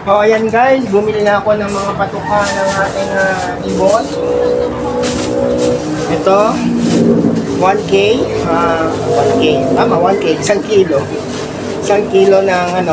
O ayan guys, bumili na ako ng mga patuka ng ating ibon. Ito, 1K, 1K, tama 1K, 1 kilo. 1 kilo ng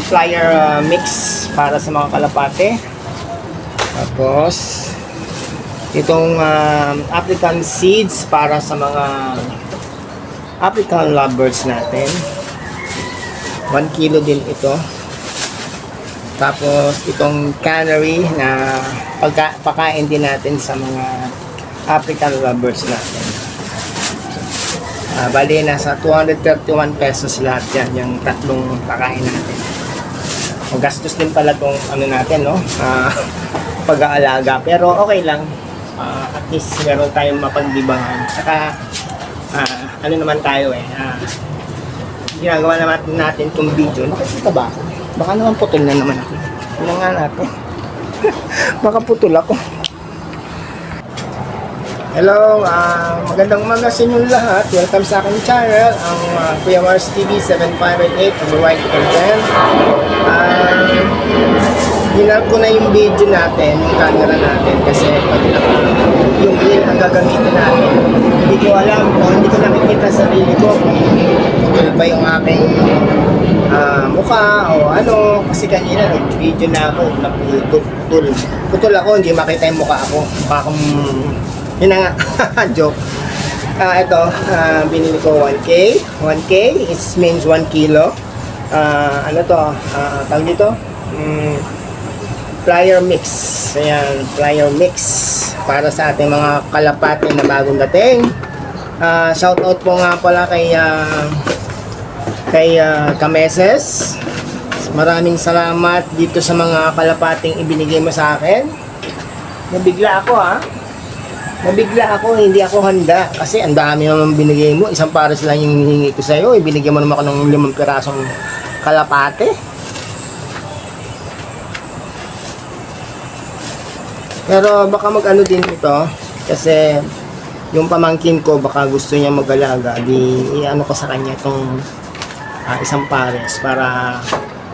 flyer mix para sa mga kalapate. Tapos, itong African seeds para sa mga African lovebirds natin. 1 kilo din ito. Tapos itong canary na pakain din natin sa mga African lovebirds natin. Bali nasa 231 pesos lahat yan, yung tatlong pakain natin. Magastos din pala tong natin, no? Pag-aalaga, pero okay lang. At least meron tayong mapagdibangan. Saka naman tayo ginagawa naman natin itong video. Nakikita ba ako? Baka naman putol na naman ako. Ano nga natin? Baka putol ako. Hello, magandang umaga sa inyong lahat. Welcome sa aking channel, ang Kuya Mars TV 7588, Right Content. Hinap ko na yung video natin, yung camera natin, kasi pag yung grill ang gagamitin natin. Hindi ko alam kung hindi ko nakikita sa sarili ko kung putol ba yung aking mukha o ano, kasi kanina nag-video na ako, putol ako, hindi makita yung mukha ako. Mukha akong yun na nga, joke. Ito, binili ko 1K. 1K, it means 1 kilo. Ano to? Tawag dito? Flyer mix. Ayan, flyer mix. Para sa ating mga kalapate na bagong dating. Shout out po nga pala kay Kameses. Maraming salamat dito sa mga kalapating ibinigay mo sa akin. Nabigla ako Nabigla ako, hindi ako handa. Kasi ang dami naman binigay mo. Isang pares lang yung hihingi ko sa'yo. Ibinigay mo naman ako ng 5 pirasong kalapate. Pero baka mag-ano din ito. Kasi yung pamangkin ko, baka gusto niya mag-alaga. Di ano ko sa kanya itong isang pares. Para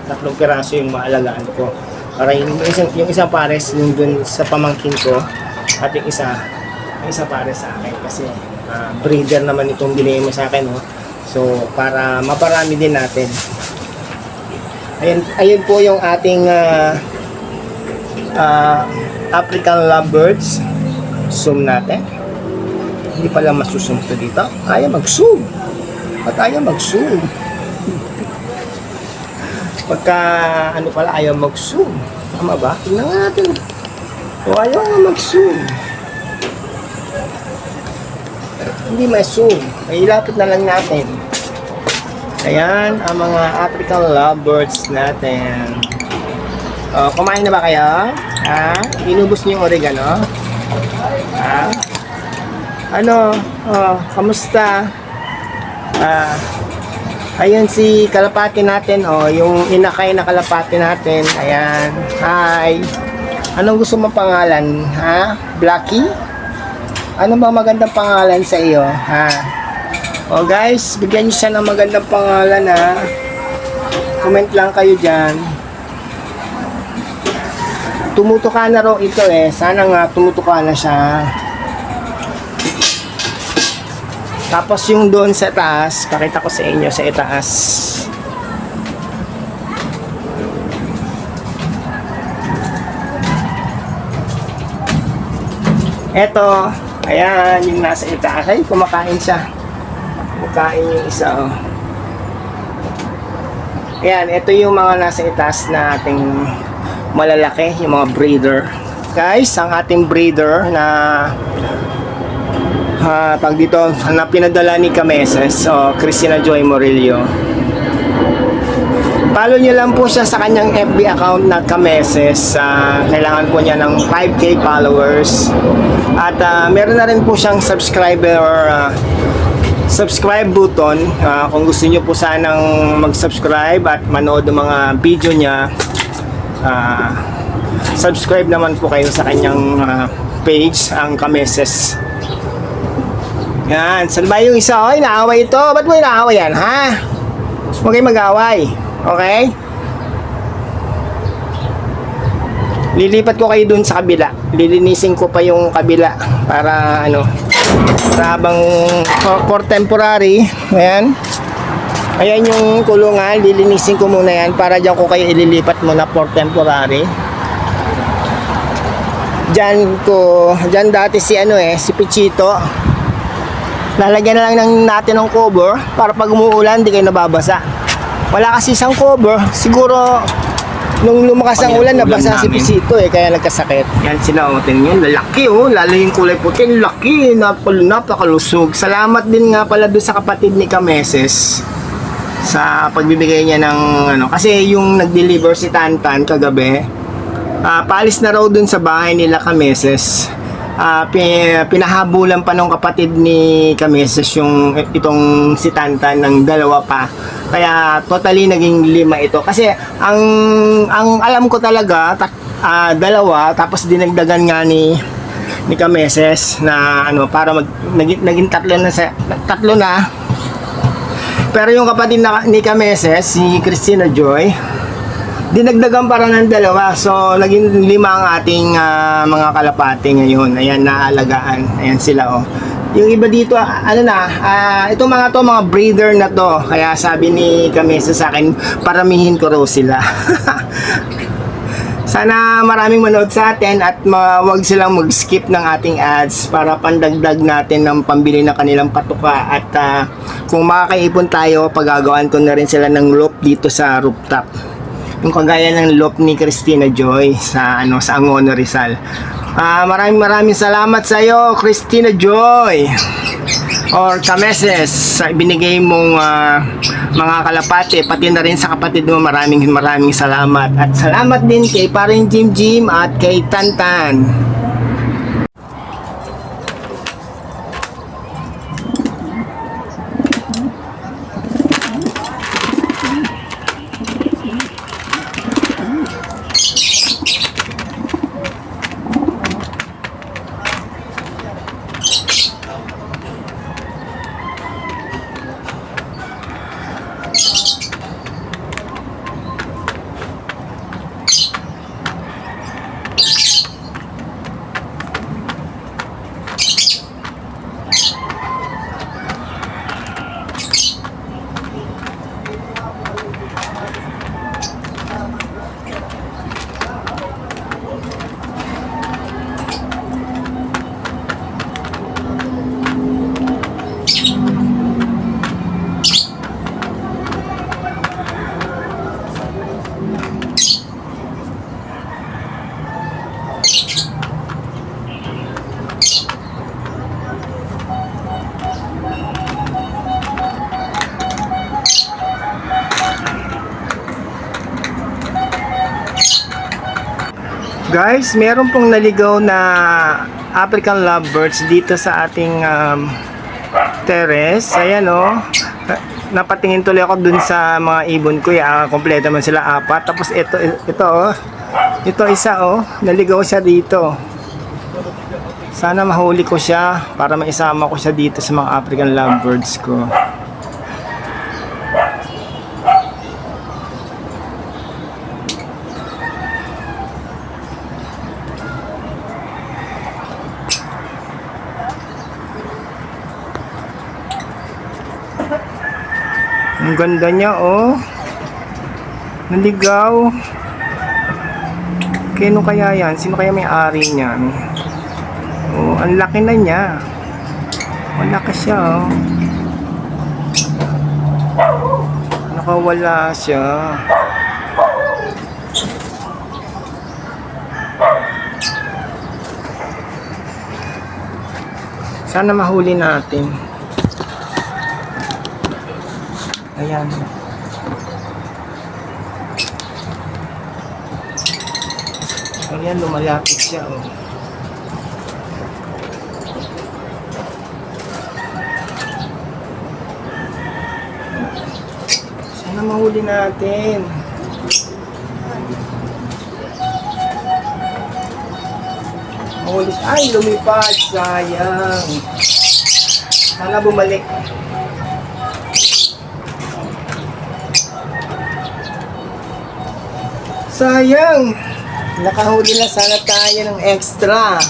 3 piraso yung maalagaan ko. Para yung isang pares yung dun sa pamangkin ko. At yung isa para sa akin kasi breeder naman itong binigay mo sa akin, no? So para maparami din natin. Ayun po yung ating African lovebirds. Zoom natin. Hindi pala masusum to dito. Ayaw mag-zoom. At ayaw mag-zoom. Pagka ano pala ayaw mag-zoom. Tama ba? Tingnan natin. O ayaw mag-zoom. Hindi ma-zoom. Ilapit na lang natin. Ayan, ang mga African lovebirds natin. Kumain na ba kayo? Inubos niyo yung oregano? Ano? Kamusta? Ayun si kalapati natin. Yung inakay na kalapati natin. Ayan. Hi. Anong gusto mong pangalan? Blackie? Ano ba magandang pangalan sa iyo? Guys, bigyan niyo siya ng magandang pangalan, Comment lang kayo dyan. Tumutuka na raw ito Sana nga tumutuka na siya. Tapos yung doon sa taas, pakita ko sa inyo sa itaas. Eto. Ayan, yung nasa itaas. Ay, kumakain siya. Kumakain yung isa, Ayan, ito yung mga nasa itaas na ating malalaki, yung mga breeder. Guys, ang ating breeder na tag dito, na pinadala ni Kameses, Christina Joy Morillo. Follow nyo lang po siya sa kanyang FB account na Kameses. Kailangan po niya ng 5K followers. At meron na rin po siyang subscribe button. Kung gusto nyo po sanang mag-subscribe at manood ng mga video niya, subscribe naman po kayo sa kanyang page, ang Kameses. Yan. Saan ba yung isa? Oy, naaway ito. Ba't mo inaaway yan, ha? Huwag kayong mag-away. Okay? Lilipat ko kayo dun sa kabila. Lilinisin ko pa yung kabila para ano, para habang for temporary. Ayan. Ayan yung kulungan. Lilinisin ko muna yan para dyan ko kayo ililipat muna for temporary. Dyan dati si ano si Pichito. Lalagyan na lang natin ng cover para pag umuulan di kayo nababasa. Wala kasi isang cover. Siguro nung lumakas ang ulan, nabasa si Pisito kaya nagkasakit. Yan sila, tingnan nyo, lalaki lalo yung kulay puti, laki, napakalusog. Salamat din nga pala doon sa kapatid ni Kameses sa pagbibigay niya ng ano, kasi yung nag-deliver si Tantan kagabi, paalis na raw doon sa bahay nila Kameses. Pinahabulan pa ng kapatid ni Kameses itong si Tantan ng dalawa pa. Kaya totally naging 5 ito. Kasi ang alam ko talaga dalawa, tapos dinagdagan nga ni Kameses na ano para naging tatlo na. Pero yung kapatid ni Kameses, si Christina Joy, dinagdagan para ng dalawa. So naging 5 ang ating mga kalapate ngayon. Ayan, naalagaan. Ayan sila Yung iba dito, itong mga breeder na to. Kaya sabi ni Kamesa sa akin, paramihin ko raw sila. Sana maraming manood sa atin at wag silang mag-skip ng ating ads para pandagdag natin ng pambili ng kanilang patuka. At kung makakaipon tayo, pagagawaan ko na rin sila ng loop dito sa rooftop. Yung kagaya ng loop ni Christina Joy sa Angono, Rizal. Maraming salamat sa iyo, Christina Joy or Kameses, sa ibinigay mong mga kalapate, pati na rin sa kapatid mo. Maraming salamat. At salamat din kay paring Jim at kay Tantan. Guys, meron pong naligaw na African lovebirds dito sa ating terrace. Ayan napatingin tuloy ako dun sa mga ibon ko. Kompleto man sila 4. Tapos ito isa naligaw siya dito. Sana mahuli ko siya para maisama ko siya dito sa mga African lovebirds ko. Ang ganda niya naligaw. Kano kaya yan? Sino kaya may-ari niyan? Ang laki na niya. Malaki siya nakawala siya. Sana mahuli natin. Ayan. Ayan, lumalapit siya Sana mahuli natin. Ay, lumipad. Sayang. Sana bumalik. Sayang. Nakahuli na sana tayo ng extra.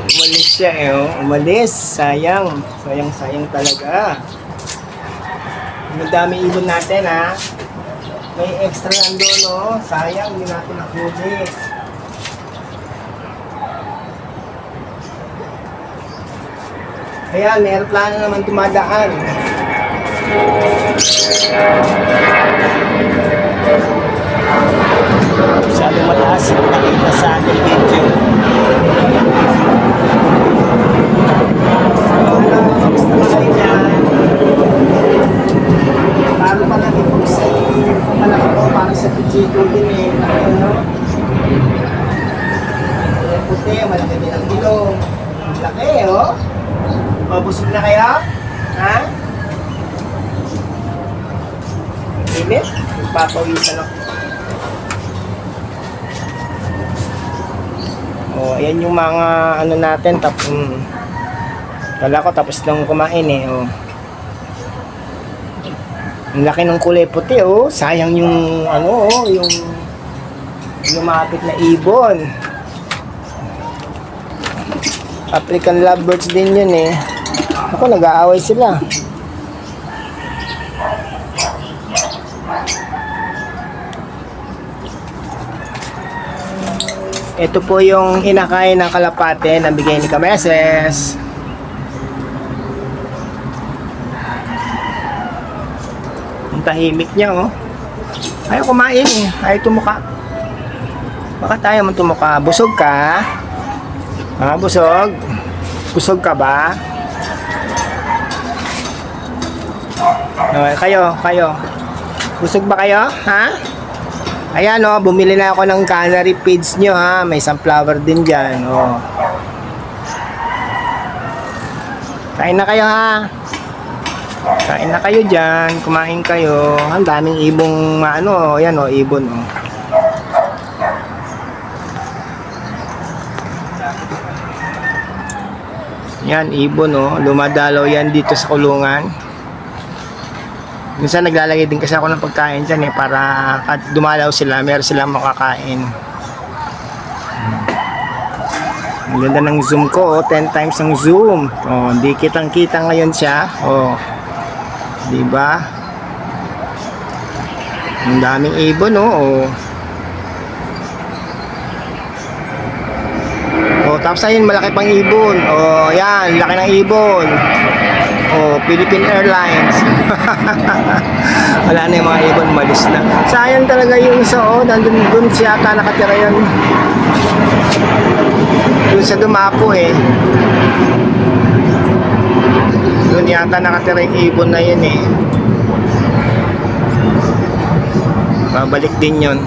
Umalis siya eh, oh. Umalis. Sayang. Sayang talaga. Ang dami ibon natin, ha. May extra nandun, oh. Sayang, hindi natin nakahuli. Ayan, may aeroplano naman tumadaan. Masyadong mataas yung nakita sa ating video. Kamusta na kayo dyan? Talo pa natin po sa malaki po para sa pichito din eh. Ano? Yung puti, malaki din ang ilong. Laki oh. O, busog na kayo? Ha? Init? Papawisan ako. O, ayan yung mga ano natin. Kala ko tapos nang kumain eh. O. Ang laki ng kulay puti oh. Sayang yung ano oh, yung lumapit na ibon. African lovebirds din yun eh. Ako, nag-aaway sila. Ito po yung inakain ng kalapate na bigay ni Kameses. Ang tahimik niya oh. Ayaw kumain eh. Ayaw tumuka. Baka tayo man tumuka. Busog ka? Ha, busog? Busog ka ba? Okay, kayo. Busog ba kayo? Ha? Ayan o, bumili na ako ng canary feeds nyo ha. May sunflower din dyan. O. Kain na kayo ha. Kain na kayo dyan. Kumain kayo. Ang daming ibong ano. Ayan o, ibon o. Yan, ibon o. Lumadalaw yan dito sa kulungan. Minsan naglalagay din kasi ako ng pagkain dyan eh, para at dumalaw sila, meron silang makakain. Ang ganda ng zoom ko, 10 times ang zoom. Oh, hindi kitang-kita ngayon siya. Oh. 'Di ba? Ang daming ibon oh. Oh, tapos ayun malaki pang ibon. Oh, yan, laki ng ibon. Oh, Philippine Airlines. Wala na yung mga ibon, malis na. Sayang talaga yung isa, oh. Nandun siya ata nakatira yun. Doon sa Dumapo, eh. Doon yata nakatira yung ibon na yun, eh. Babalik din yun.